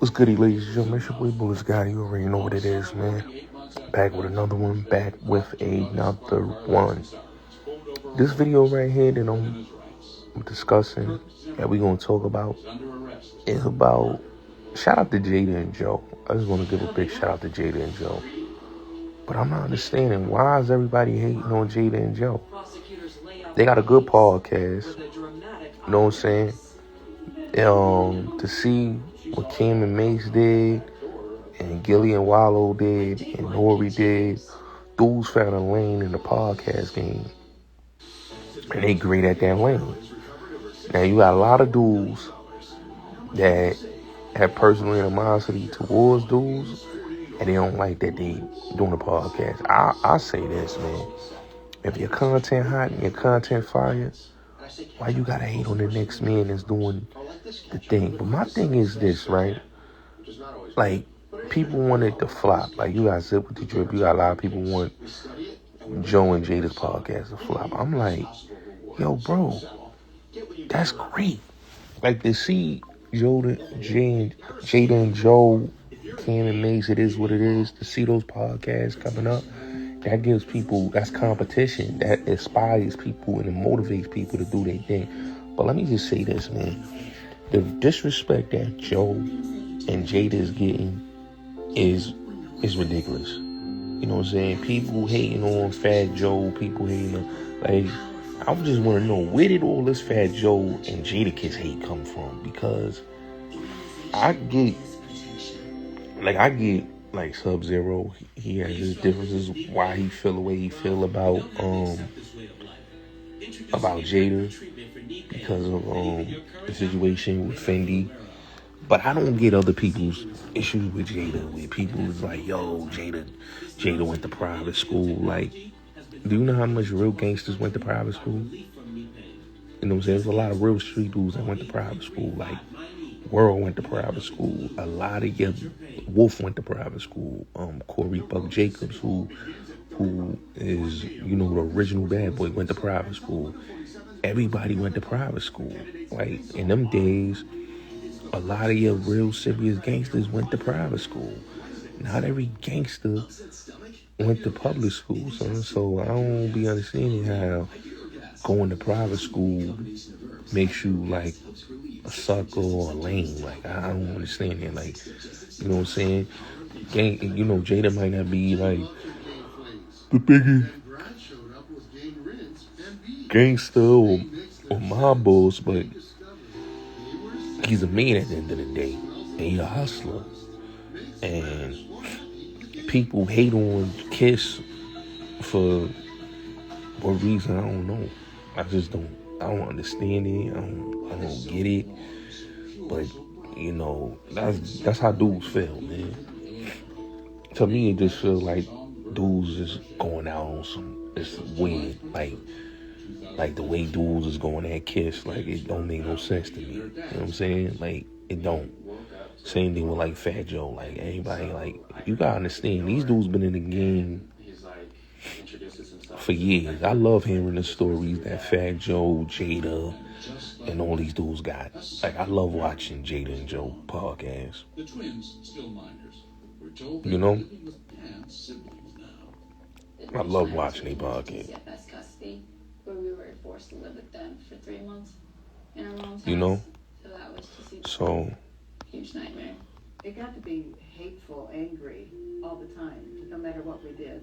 What's goody, ladies and gentlemen? It's your boy Bullets Guy. You already know what it is, man. Back with another one. Back with another one. This video right here that I'm discussing, that we're going to talk about, is about, shout out to Jada and Joe. I just want to give a big shout out to Jada and Joe. But I'm not understanding, why is everybody hating on Jada and Joe? They got a good podcast. You know what I'm saying? To see what Kim and Mace did, and Gilly and Wallow did, and Nori did, dudes found a lane in the podcast game. And they great at that lane. Now you got a lot of dudes that have personal animosity towards dudes, and they don't like that they doing a podcast. I say this, man. If your content hot and your content fire, why you gotta hate on the next man that's doing the thing? But my thing is this, right? Like, people want it to flop. Like, you got Zip with the Drip. You got a lot of people want Joe and Jada's podcast to flop. I'm like, yo, bro, that's great. Like, to see Jada and Joe, Cam and Mace, it is what it is. To see those podcasts coming up, that gives people, that's competition. That inspires people and it motivates people to do their thing. But let me just say this, man. The disrespect that Joe and Jada is getting is ridiculous. You know what I'm saying? People hating on Fat Joe, people hating on, like, I just want to know, where did all this Fat Joe and Jada Kids hate come from? Because I get like Sub-Zero, he has his differences, why he feel the way he feel about Jada, because of the situation with Fendi. But I don't get other people's issues with Jada, where people is like, yo, Jada went to private school. Like, do you know how much real gangsters went to private school? You know what I'm saying? There's a lot of real street dudes that went to private school. Like, World went to private school. A lot of Wolf went to private school. Corey Buck Jacobs, who is, you know, the original bad boy, went to private school. Everybody went to private school. Like, in them days, a lot of your real serious gangsters went to private school. Not every gangster went to public school, son. So I don't be understanding how going to private school makes you like a sucker or a lame. Like, I don't understand that. Like, you know what I'm saying? You know, Jada might not be like the biggest gangster or mob boss, but he's a man at the end of the day, and he's a hustler. And people hate on Kiss for what reason, I don't know. I don't understand it. I don't get it. But, you know, that's how dudes feel, man. To me, it just feels like dudes is going out on some, it's weird. Like the way dudes is going at Kiss, like, it don't make no sense to me. You know what I'm saying? Like, it don't. Same thing with like Fat Joe. Like, everybody, like, you gotta understand, these dudes been in the game for years. I love hearing the stories that Fat Joe, Jada, and all these dudes got. Like, I love watching Jada and Joe podcasts. You know? I love watching their podcasts. We were forced to live with them for 3 months in our mom's house. You know? So that was just so huge nightmare. It got to be hateful, angry all the time, no matter what we did.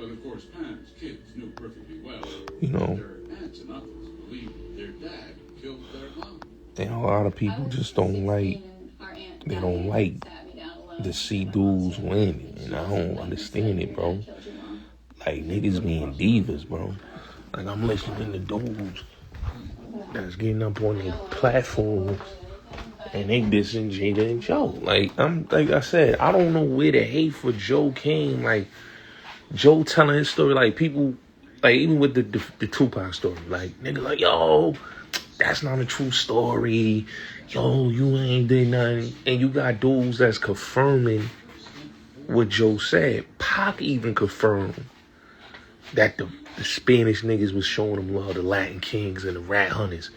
But of course, parents, kids knew perfectly well. You know, Their aunts and uncles believed their dad killed their mom. And a lot of people just don't like, they don't like to see dudes win. And I don't understand it, bro. Like, niggas being divas, bro. Like, I'm listening to dudes that's getting up on their platform and they dissing Jada and Joe. Like I said, I don't know where the hate for Joe came. Like, Joe telling his story, like, people, like, even with the Tupac story, like, niggas like, yo, that's not a true story. Yo, you ain't did nothing. And you got dudes that's confirming what Joe said. Pac even confirmed that the Spanish niggas was showing him love, the Latin Kings and the Rat Hunters.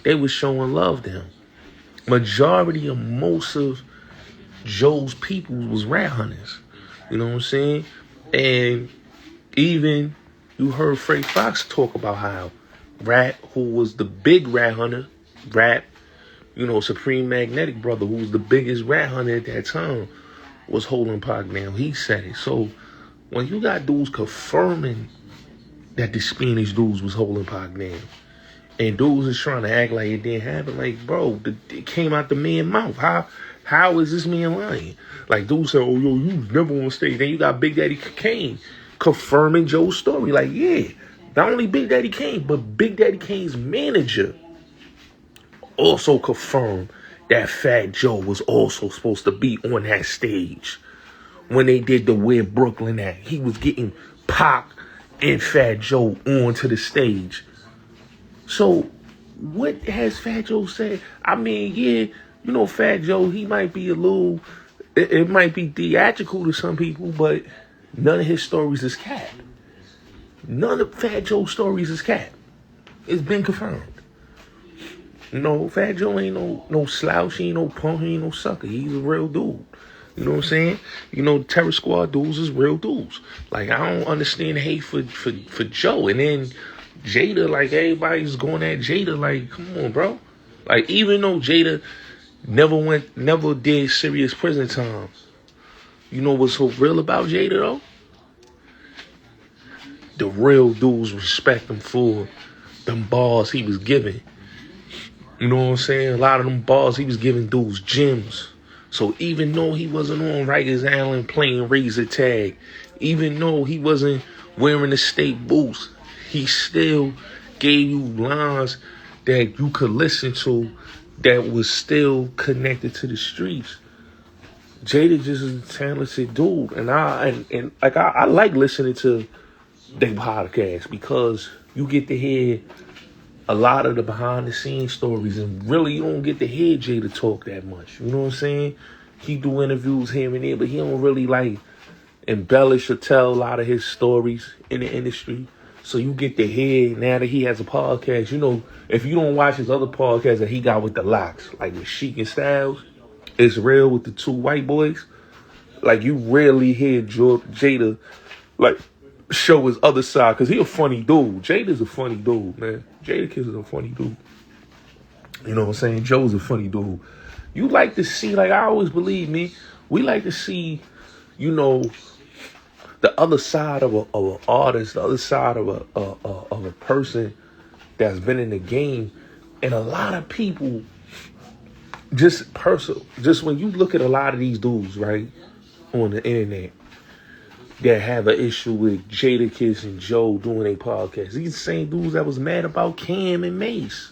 They was showing love to him. majority of most of Joe's people was rat hunters. You know what I'm saying? And even you heard Frank Fox talk about how Rat, who was the big rat hunter, Rat, you know, Supreme Magnetic brother, who was the biggest rat hunter at that time, was holding Pac down. He said it. So when you got dudes confirming that the Spanish dudes was holding Pac down, and dudes is trying to act like it didn't happen, like, bro, it came out the man's mouth. How is this man lying? Like, dudes say, oh, yo, you was never on stage. Then you got Big Daddy Kane confirming Joe's story. Like, yeah, not only Big Daddy Kane, but Big Daddy Kane's manager also confirmed that Fat Joe was also supposed to be on that stage when they did the Where Brooklyn at. He was getting Pac and Fat Joe onto the stage. So what has Fat Joe said? I mean, yeah, you know, Fat Joe, he might be a little, it might be theatrical to some people, but none of his stories is cap. None of Fat Joe's stories is cap. It's been confirmed. No, Fat Joe ain't no slouch, he ain't no punk, he ain't no sucker. He's a real dude. You know what I'm saying? You know, Terror Squad dudes is real dudes. Like, I don't understand the hate for Joe. And then Jada, like, everybody's going at Jada, like, come on, bro. Like, even though Jada never did serious prison time, you know what's so real about Jada, though? The real dudes respect him for them bars he was giving. You know what I'm saying? A lot of them bars he was giving dudes gems. So even though he wasn't on Rikers Island playing razor tag, even though he wasn't wearing the state boots, he still gave you lines that you could listen to that was still connected to the streets. Jada just is a talented dude, and I like listening to their podcast because you get to hear a lot of the behind the scenes stories, and really you don't get to hear Jada talk that much. You know what I'm saying? He do interviews here and there, but he don't really like embellish or tell a lot of his stories in the industry. So you get to hear now that he has a podcast. You know, if you don't watch his other podcasts that he got with the Locks, like with Sheik and Styles, It's Real with the two white boys, like you rarely hear Jada like show his other side, because he a funny dude. Jada's a funny dude, man. Jadakiss is a funny dude. You know what I'm saying? Joe's a funny dude. You like to see, like I always believe me, we like to see, you know, the other side of an artist, the other side of a person that's been in the game. And a lot of people just when you look at a lot of these dudes, right, on the internet that have an issue with Jadakiss and Joe doing a podcast. These the same dudes that was mad about Cam and Mace.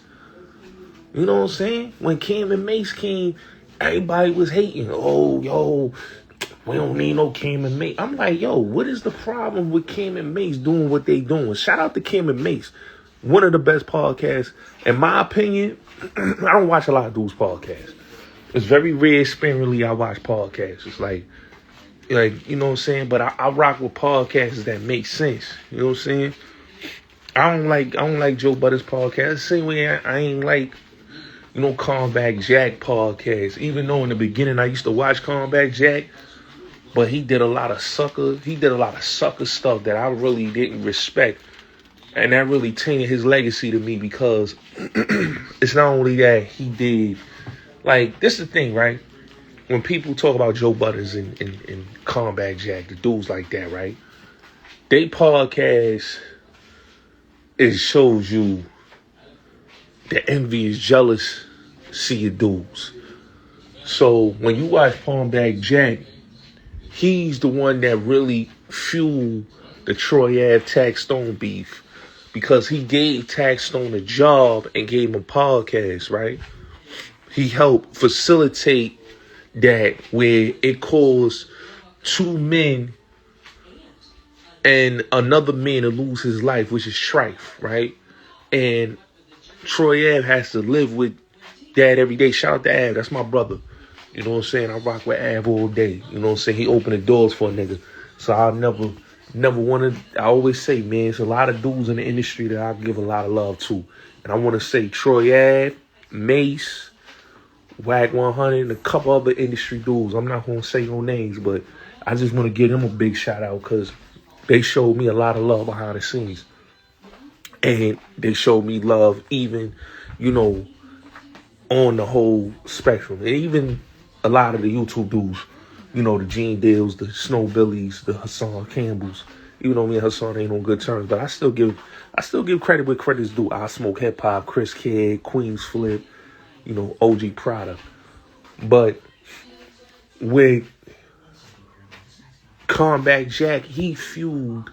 You know what I'm saying? When Cam and Mace came, everybody was hating. Oh, yo, we don't need no Cam and Mace. I'm like, yo, what is the problem with Cam and Mace doing what they doing? Shout out to Cam and Mace. One of the best podcasts. In my opinion, I don't watch a lot of dudes' podcasts. It's very rare, sparingly, I watch podcasts. It's like, you know what I'm saying? But I rock with podcasts that make sense. You know what I'm saying? I don't like Joe Budden's podcast. The same way I ain't like, you know, Calmback Jack podcast. Even though in the beginning I used to watch Calmback Jack, but he did a lot of sucker stuff that I really didn't respect. And that really tainted his legacy to me, because it's not only that he did, like, this is the thing, right? When people talk about Joe Butters and Calmback Jack, the dudes like that, right? They podcast, it shows you the envious jealousy of dudes. So when you watch Calmback Jack, he's the one that really fueled the Troy Ave Tax Stone beef, because he gave Tax Stone a job and gave him a podcast, right? He helped facilitate that, where it caused two men and another man to lose his life, which is Strife, right? And Troy Ave has to live with that every day. Shout out to Av, that's my brother. You know what I'm saying? I rock with Av all day. You know what I'm saying? He opened the doors for a nigga. So I'll never want to, I always say, man, it's a lot of dudes in the industry that I give a lot of love to. And I want to say Troy Ave, Mace, Wag 100, and a couple other industry dudes. I'm not going to say no names, but I just want to give them a big shout out because they showed me a lot of love behind the scenes. And they showed me love even, you know, on the whole spectrum. And even a lot of the YouTube dudes, you know, the Gene Deals, the Snow Billies, the Hassan Campbells. Even though me and Hassan ain't on good terms, but I still give credit where credit's due. I Smoke Hip Hop, Chris Kidd, Queens Flip, you know, OG Prada. But with Combat Jack, he fueled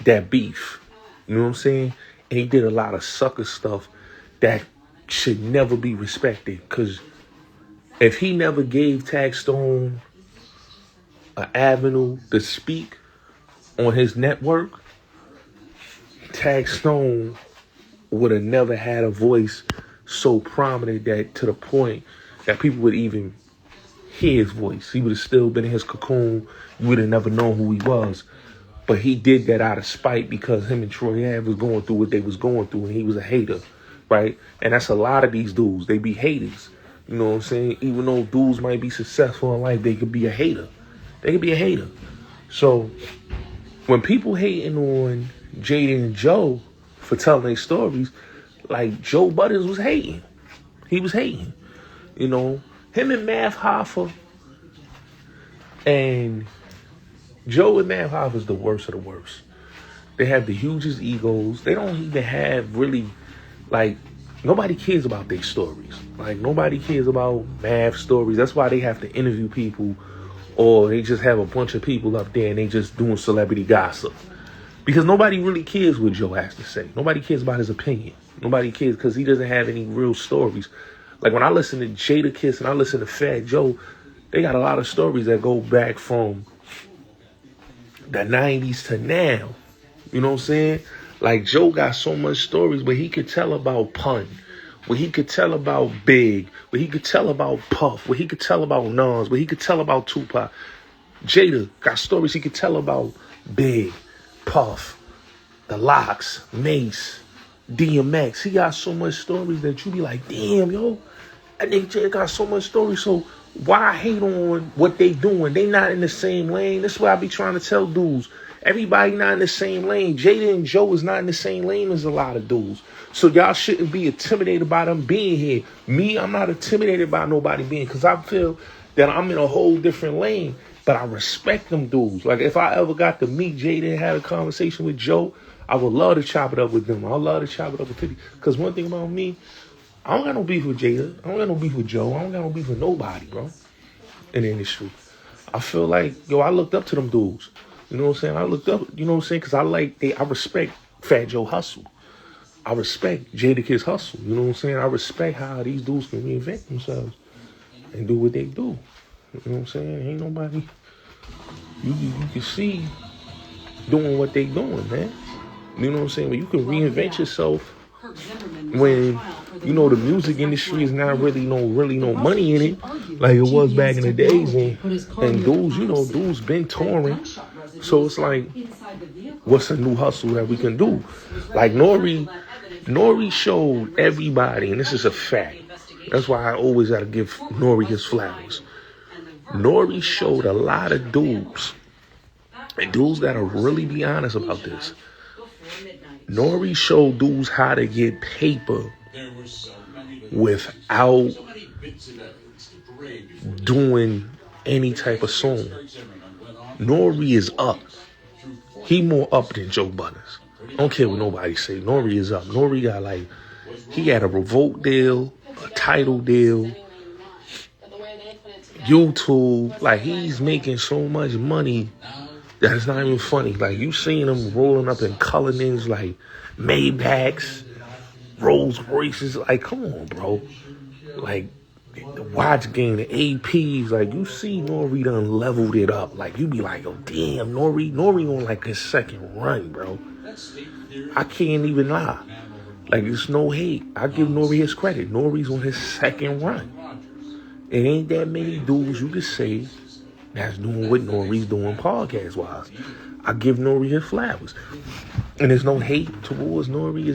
that beef. You know what I'm saying? And he did a lot of sucker stuff that should never be respected. Because if he never gave Tag Stone an avenue to speak on his network, Tag Stone would have never had a voice so prominent that to the point that people would even hear his voice. He would have still been in his cocoon. You would have never known who he was. But he did that out of spite because him and Troy Ave was going through what they was going through, and he was a hater, right? And that's a lot of these dudes. They be haters. You know what I'm saying? Even though dudes might be successful in life, they could be a hater. They could be a hater. So when people hating on Jada and Joe for telling their stories, like Joe Butters was hating. He was hating. You know, him and Mav Hoffa and Joe and Mav Hoffa is the worst of the worst. They have the hugest egos. They don't even have really, like, nobody cares about their stories. Like, nobody cares about Mav's stories. That's why they have to interview people, or they just have a bunch of people up there and they just doing celebrity gossip. Because nobody really cares what Joe has to say. Nobody cares about his opinion. Nobody cares because he doesn't have any real stories. Like when I listen to Jada Kiss and I listen to Fat Joe, they got a lot of stories that go back from the 90s to now. You know what I'm saying? Like Joe got so much stories where he could tell about Pun, where he could tell about Big, where he could tell about Puff, where he could tell about Nas, where he could tell about Tupac. Jada got stories he could tell about Big, Puff, The Locks, Mace, DMX. He got so much stories that you be like, damn, yo, I think Jada got so much stories. So why hate on what they doing? They not in the same lane. That's why I be trying to tell dudes. Everybody not in the same lane. Jada and Joe is not in the same lane as a lot of dudes. So y'all shouldn't be intimidated by them being here. Me, I'm not intimidated by nobody being, because I feel that I'm in a whole different lane. But I respect them dudes. Like if I ever got to meet Jada and had a conversation with Joe, I would love to chop it up with them. I'd love to chop it up with 50. Because one thing about me, I don't got no beef with Jada. I don't got no beef with Joe. I don't got no beef with nobody, bro, in the industry. I feel like, yo, I looked up to them dudes. You know what I'm saying? I looked up, you know what I'm saying? Because I respect Fat Joe hustle. I respect Jada Kiss hustle. You know what I'm saying? I respect how these dudes can reinvent themselves and do what they do. You know what I'm saying? Ain't nobody you can see doing what they doing, man. You know what I'm saying? But you can reinvent yourself when, you know, the music industry is not really no money in it like it was back in the days. And dudes, you know, dudes been touring. So it's like, what's a new hustle that we can do? Like Nori showed everybody, and this is a fact. That's why I always got to give Nori his flowers. Nori showed a lot of dudes, and dudes got to really be honest about this. Nori showed dudes how to get paper without doing any type of song. Nori is up. He more up than Joe Butters. I don't care what nobody say. Nori is up. Nori got like, he had a Revolt deal, a title deal, YouTube. Like he's making so much money that it's not even funny. Like you seen him rolling up in Cullinans, like Maybachs, Rolls Royces. Like come on, bro. Like the watch game, the APs. Like you see Nori done leveled it up. Like you be like, oh damn, Nori on like his second run, bro. I can't even lie. Like it's no hate. I give Nori his credit. Nori's on his second run. It ain't that many dudes you can say That's doing what Nori's doing podcast wise. I give Nori his flowers, and there's no hate towards Nori.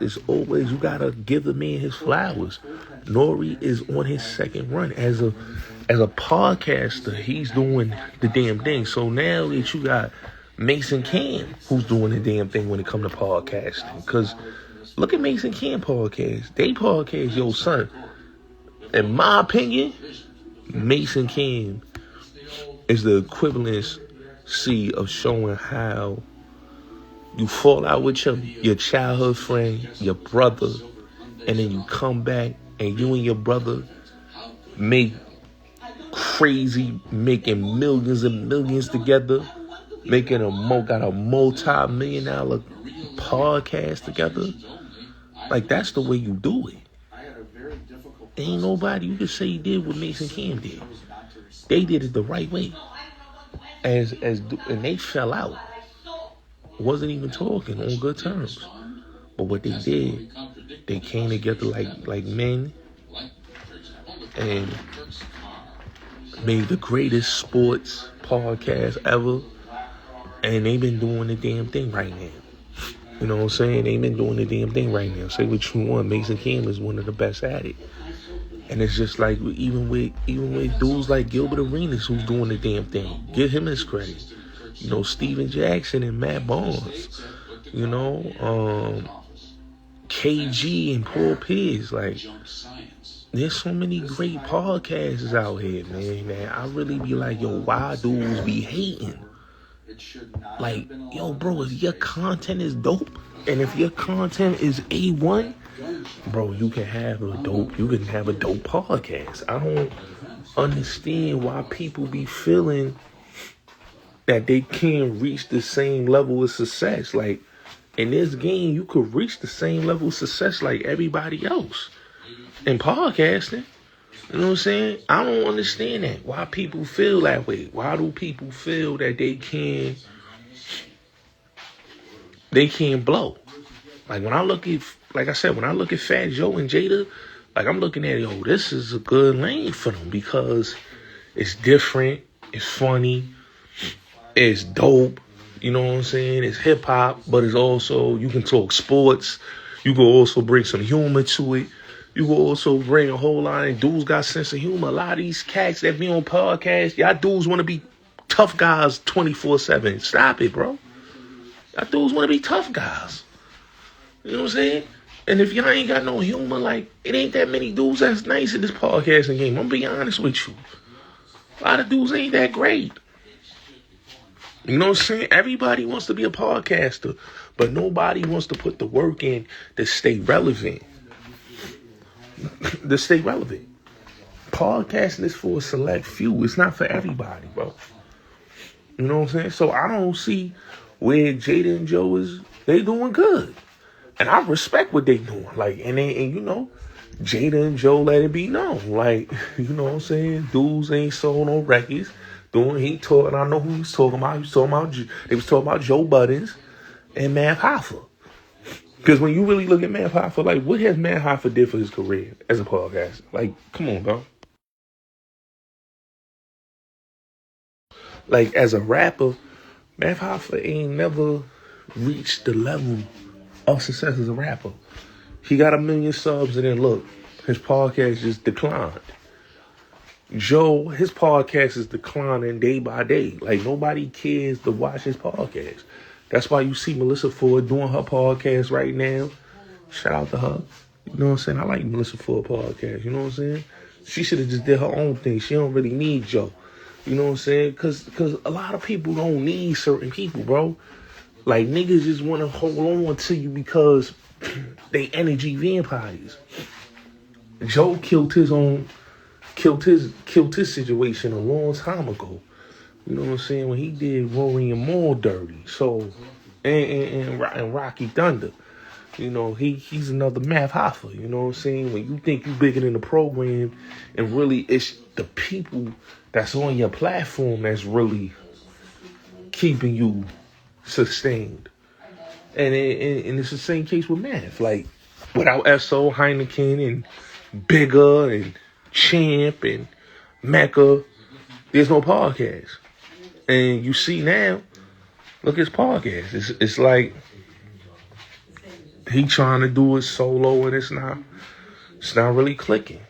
Is always, you gotta give the man his flowers. Nori is on his second run as a podcaster. He's doing the damn thing. So now that you got Mason Cam, who's doing the damn thing when it comes to podcasting, because look at Mason Cam podcast. They podcast, yo son. In my opinion, Mason Cam is the equivalency of showing how you fall out with your childhood friend, your brother, and then you come back and you and your brother make crazy, making millions and millions together, making got a multi-million-dollar podcast together. Like, that's the way you do it. Ain't nobody you can say did what Mason Cam did. They did it the right way. And they fell out. Wasn't even talking on good terms. But what they did, they came together like men and made the greatest sports podcast ever. And they've been doing the damn thing right now. You know what I'm saying? They've been doing the damn thing right now. Say what you want, Mason Cam is one of the best at it. And it's just like even with dudes like Gilbert Arenas who's doing the damn thing. Give him his credit. You know, Steven Jackson and Matt Barnes. You know, KG and Paul Pierce. Like, there's so many great podcasts out here, man. I really be like, yo, why dudes be hating? Like, yo, bro, if your content is dope, and if your content is A1, bro, you can have a dope podcast. I don't understand why people be feeling that they can't reach the same level of success. Like, in this game, you could reach the same level of success like everybody else in podcasting. You know what I'm saying? I don't understand that. Why people feel that way? Why do people feel that they can't blow? Like, when I look at, like I said, when I look at Fat Joe and Jada, like, I'm looking at, yo, this is a good lane for them because it's different, it's funny, it's dope, you know what I'm saying? It's hip hop, but it's also, you can talk sports, you can also bring some humor to it. You can also bring a whole lot of dudes got sense of humor. A lot of these cats that be on podcasts, y'all dudes want to be tough guys 24/7. Stop it, bro. Y'all dudes want to be tough guys. You know what I'm saying? And if y'all ain't got no humor, like, it ain't that many dudes that's nice in this podcasting game. I'm gonna be honest with you. A lot of dudes ain't that great. You know what I'm saying? Everybody wants to be a podcaster, but nobody wants to put the work in to stay relevant. Podcasting is for a select few. It's not for everybody, bro. You know what I'm saying? So I don't see where Jada and Joe is. They doing good, and I respect what they doing. Like, and you know, Jada and Joe let it be known. Like, you know what I'm saying? Dudes ain't sold no records. He talking. I know who he's talking about. They was talking about Joe Buttons and Matt Hoffa. Because when you really look at Matt Hoffa, like, what has Matt Hoffa did for his career as a podcaster? Like, come on, bro. Like, as a rapper, Matt Hoffa ain't never reached the level of success as a rapper. He got 1 million subs, and then look, his podcast just declined. Joe, his podcast is declining day by day. Like, nobody cares to watch his podcast. That's why you see Melissa Ford doing her podcast right now. Shout out to her. You know what I'm saying? I like Melissa Ford podcast. You know what I'm saying? She should have just did her own thing. She don't really need Joe. You know what I'm saying? Because a lot of people don't need certain people, bro. Like, niggas just want to hold on to you because they energy vampires. Joe killed his situation a long time ago. You know what I'm saying? When he did Rory and Maul dirty. So, and Rocky Thunder. You know, he's another Matt Hoffa. You know what I'm saying? When you think you bigger than the program, and really it's the people that's on your platform that's really keeping you sustained. And it's the same case with Math. Like, without S.O., Heineken, and Bigger, and Champ, and Mecca, There's no podcast. And you see now, look at his podcast. It's like he trying to do it solo and it's not really clicking.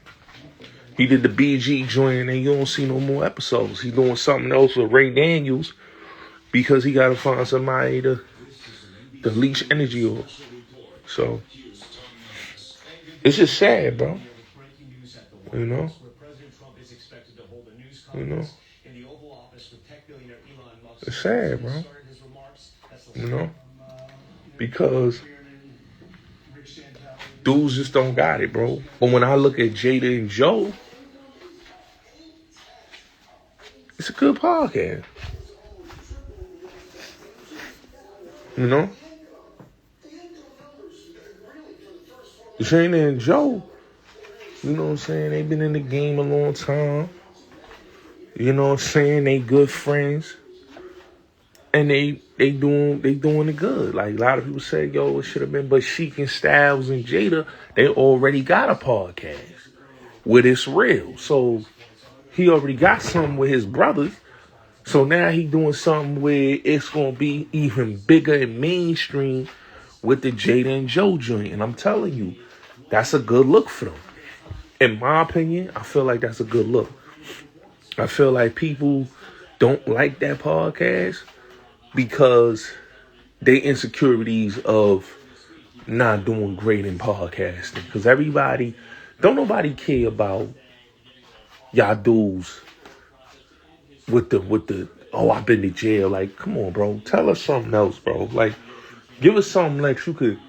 He did the BG joint and you don't see no more episodes. He's doing something else with Ray Daniels because he got to find somebody to leash energy off. So it's just sad, bro. You know? You know? It's sad, bro. You know? Because dudes just don't got it, bro. But when I look at Jada and Joe, it's a good podcast. You know? Jada and Joe, you know what I'm saying? They've been in the game a long time. You know what I'm saying? They good friends. And they doing it good. Like a lot of people say, yo, it should have been, but Sheik and Styles and Jada, they already got a podcast where it's real. So he already got something with his brothers. So now he doing something where it's gonna be even bigger and mainstream with the Jada and Joe joint. And I'm telling you, that's a good look for them. In my opinion, I feel like that's a good look. I feel like people don't like that podcast because they insecurities of not doing great in podcasting. Because don't nobody care about y'all dudes with the, oh, I've been to jail. Like, come on, bro. Tell us something else, bro. Like, give us something like you could,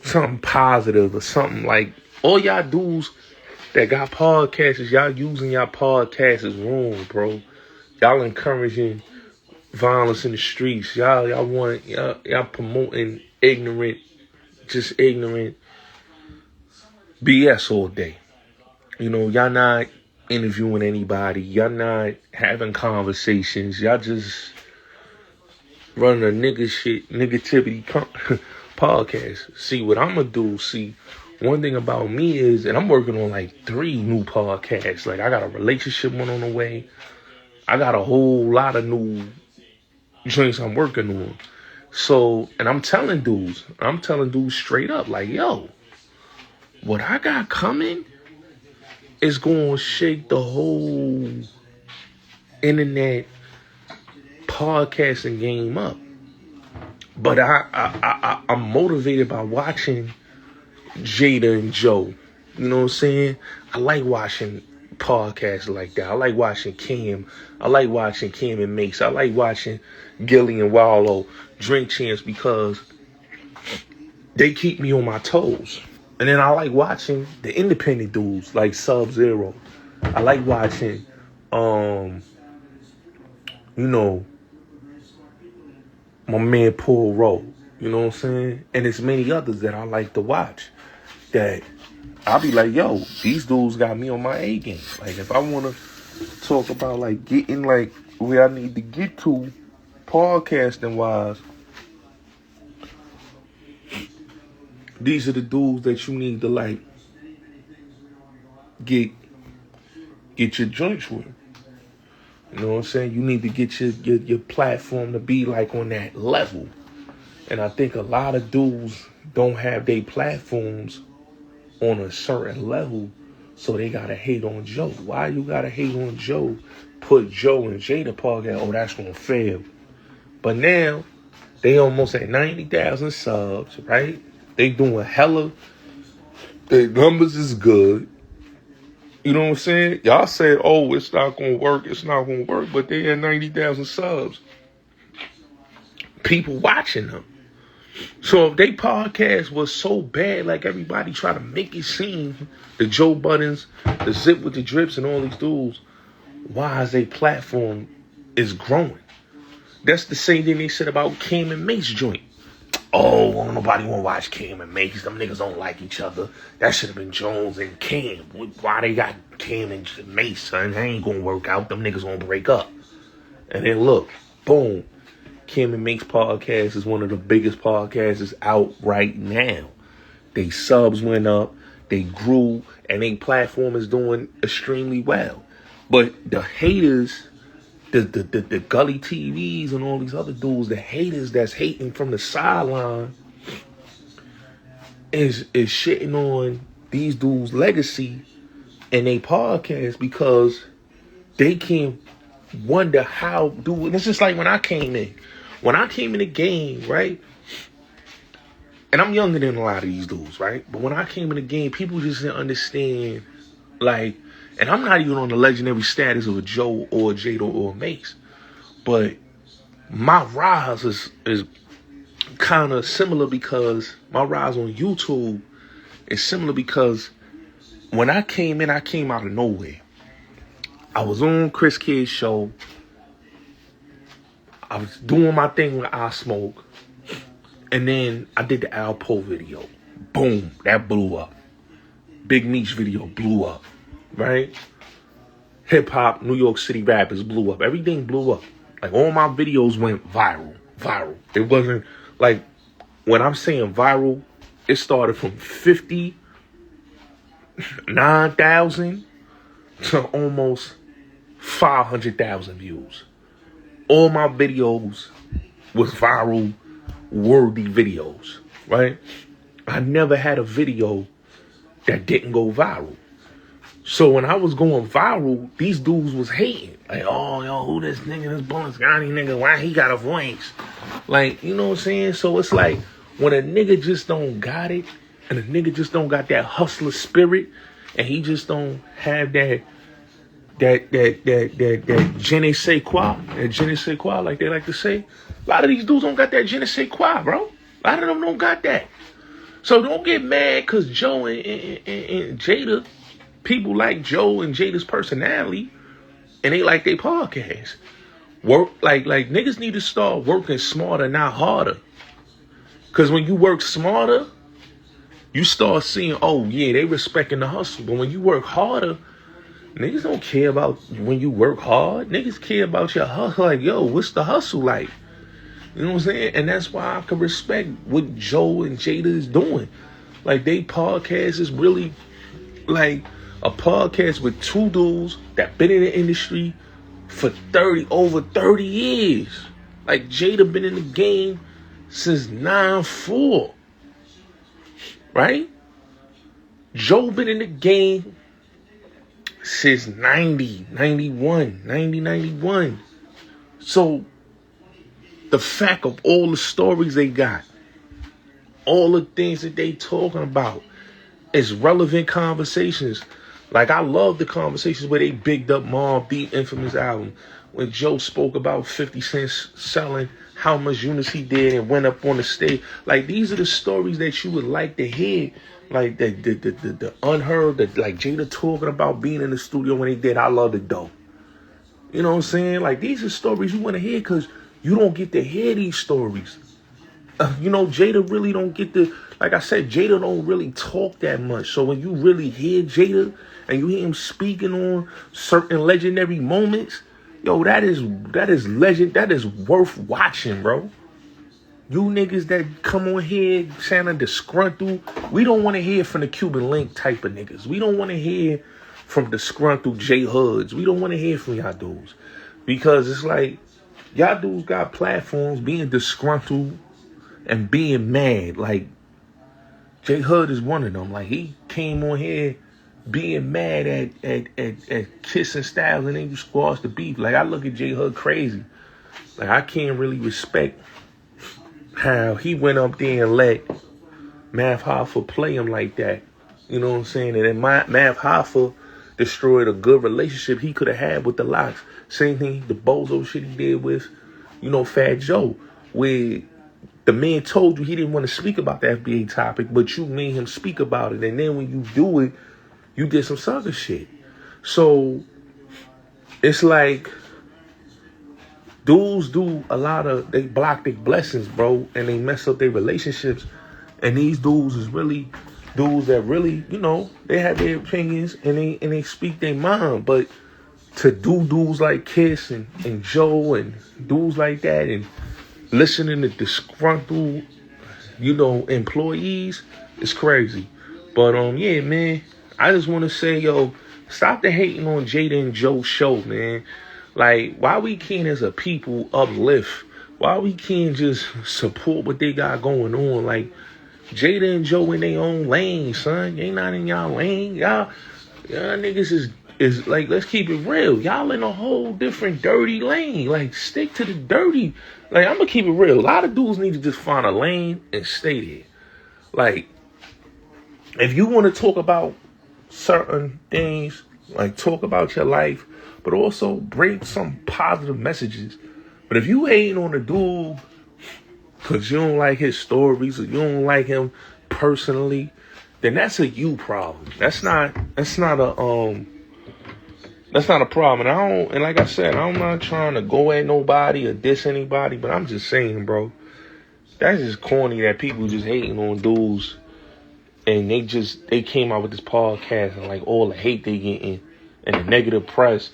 something positive or something like, all y'all dudes that got podcasts, y'all using y'all podcasts is wrong, bro. Y'all encouraging violence in the streets. Y'all promoting ignorant BS all day. You know, y'all not interviewing anybody. Y'all not having conversations. Y'all just running a negativity podcast. See, what I'm going to do, one thing about me is, and I'm working on like 3 new podcasts. Like, I got a relationship one on the way. I got a whole lot of new joints I'm working on. So, and I'm telling dudes straight up, like, yo, what I got coming is going to shake the whole internet podcasting game up. But I'm motivated by watching Jada and Joe. You know what I'm saying? I like watching podcasts like that. I like watching Cam. I like watching Cam and Mace. I like watching Gilly and Wallow Drink Champs because they keep me on my toes. And then I like watching the independent dudes like Sub-Zero. I like watching, you know, my man Paul Rowe. You know what I'm saying? And there's many others that I like to watch that I'll be like, yo, these dudes got me on my A game. Like, if I want to talk about, like, getting, like, where I need to get to podcasting-wise, these are the dudes that you need to, like, get your joints with. You know what I'm saying? You need to get your platform to be, like, on that level. And I think a lot of dudes don't have their platforms on a certain level, so they gotta hate on Joe. Why you gotta hate on Joe? Put Joe and Jada podcast, oh, that's gonna fail. But now, they almost at 90,000 subs, right? They doing hella, their numbers is good. You know what I'm saying? Y'all said, oh, it's not gonna work, but they had 90,000 subs. People watching them. So if they podcast was so bad, like everybody try to make it seem, the Joe Buttons, the Zip with the Drips, and all these dudes, why is their platform is growing? That's the same thing they said about Cam and Mace joint. Oh, well, nobody want to watch Cam and Mace. Them niggas don't like each other. That should have been Jones and Cam. Why they got Cam and Mace, son? That ain't gonna work out. Them niggas gonna break up. And then look, boom. Cam and Make's podcast is one of the biggest podcasts out right now. They subs went up, they grew, and their platform is doing extremely well. But the haters, the gully TVs and all these other dudes, the haters that's hating from the sideline is shitting on these dudes' legacy and they podcast because they can wonder how dude. It's just like when I came in. When I came in the game, right? And I'm younger than a lot of these dudes, right? But when I came in the game, people just didn't understand, like, and I'm not even on the legendary status of a Joe or a Jada or a Mace. But my rise is kind of similar because my rise on YouTube is similar because when I came in, I came out of nowhere. I was on Chris Kidd's show. I was doing my thing with I Smoke. And then I did the Alpo video. Boom, that blew up. Big Meech video blew up, right? Hip hop, New York City rappers blew up. Everything blew up. Like all my videos went viral. It wasn't like, when I'm saying viral, it started from 59,000 to almost 500,000 views. All my videos was viral worthy videos, right? I never had a video that didn't go viral. So when I was going viral, these dudes was hating. Like, oh, yo, who this nigga, this Bullets Gotti nigga, why he got a voice? Like, you know what I'm saying? So it's like, when a nigga just don't got it, and a nigga just don't got that hustler spirit, and he just don't have that je ne sais quoi, like they like to say. A lot of these dudes don't got that je ne sais quoi, bro. A lot of them don't got that. So don't get mad because Joe and Jada, people like Joe and Jada's personality, and they like their podcast. Work like niggas need to start working smarter, not harder. Because when you work smarter, you start seeing, oh yeah, they respecting the hustle. But when you work harder, niggas don't care about when you work hard. Niggas care about your hustle. Like, yo, what's the hustle like? You know what I'm saying? And that's why I can respect what Joe and Jada is doing. Like, they podcast is really like a podcast with two dudes that been in the industry for over 30 years. Like, Jada been in the game since 9-4. Right? Joe been in the game since 91. So the fact of all the stories they got, all the things that they talking about is relevant conversations. Like, I love the conversations where they bigged up Mobb Deep Infamous album, when Joe spoke about 50 Cent selling how much units he did and went up on the stage. Like, these are the stories that you would like to hear. Like the unheard, like Jada talking about being in the studio when they did I Love the Dough. You know what I'm saying? Like, these are stories you want to hear because you don't get to hear these stories. You know, Jada really don't get to, like I said, Jada don't really talk that much. So when you really hear Jada and you hear him speaking on certain legendary moments, yo, that is legend. That is worth watching, bro. You niggas that come on here sounding disgruntled, we don't want to hear from the Cuban Link type of niggas. We don't want to hear from disgruntled J Hoods. We don't want to hear from y'all dudes. Because it's like, y'all dudes got platforms being disgruntled and being mad. Like, J Hood is one of them. Like, he came on here being mad at Kiss and Styles and then you squash the beef. Like, I look at J Hood crazy. Like, I can't really respect how he went up there and let Math Hoffa play him like that. You know what I'm saying? And then Math Hoffa destroyed a good relationship he could have had with the Locks. Same thing, the bozo shit he did with, you know, Fat Joe, where the man told you he didn't want to speak about the FBA topic, but you made him speak about it. And then when you do it, you did some sucker shit. So it's like, dudes do a lot of, they block their blessings, bro, and they mess up their relationships. And these dudes is really dudes that really, you know, they have their opinions and they speak their mind. But to do dudes like Kiss and Joe and dudes like that and listening to disgruntled, you know, employees, it's crazy. But yeah, man, I just want to say, yo, Stop the hating on Jada and Joe's show, man. Like, why we can't as a people uplift? Why we can't just support what they got going on? Like, Jada and Joe in their own lane, son. They not in y'all lane. Y'all niggas is like, let's keep it real. Y'all in a whole different dirty lane. Like, stick to the dirty. Like, I'm gonna keep it real. A lot of dudes need to just find a lane and stay there. Like, if you want to talk about certain things, like talk about your life, but also bring some positive messages. But if you hating on a dude because you don't like his stories or you don't like him personally, then that's a you problem. That's not a problem. And like I said, I'm not trying to go at nobody or diss anybody, but I'm just saying, bro, that's just corny that people just hating on dudes and they came out with this podcast and like all the hate they getting and the negative press.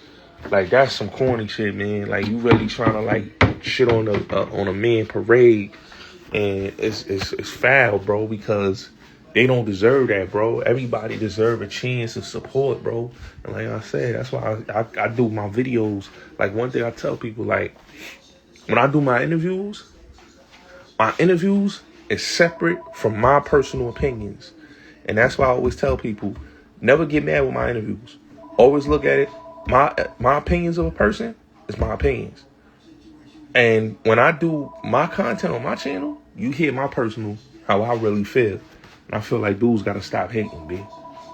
Like, that's some corny shit, man. Like, you really trying to like shit on a man parade, and it's foul, bro, because they don't deserve that, bro. Everybody deserve a chance of support, bro. And like I said, that's why I do my videos. Like, one thing I tell people, like, when I do my interviews is separate from my personal opinions. And that's why I always tell people, never get mad with my interviews. Always look at it. My opinions of a person is my opinions. And when I do my content on my channel, you hear my personal, how I really feel. And I feel like dudes got to stop hating, B.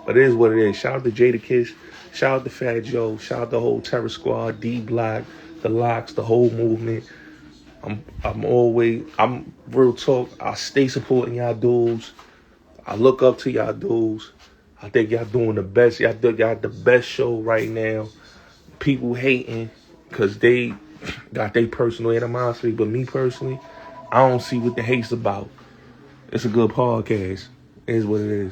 But it is what it is. Shout out to Jada Kiss. Shout out to Fat Joe. Shout out the whole Terror Squad, D-Block, the Locks, the whole movement. I'm real talk. I stay supporting y'all dudes. I look up to y'all dudes. I think y'all doing the best. Y'all got the best show right now. People hating because they got their personal animosity. But me personally, I don't see what the hate's about. It's a good podcast. It is what it is.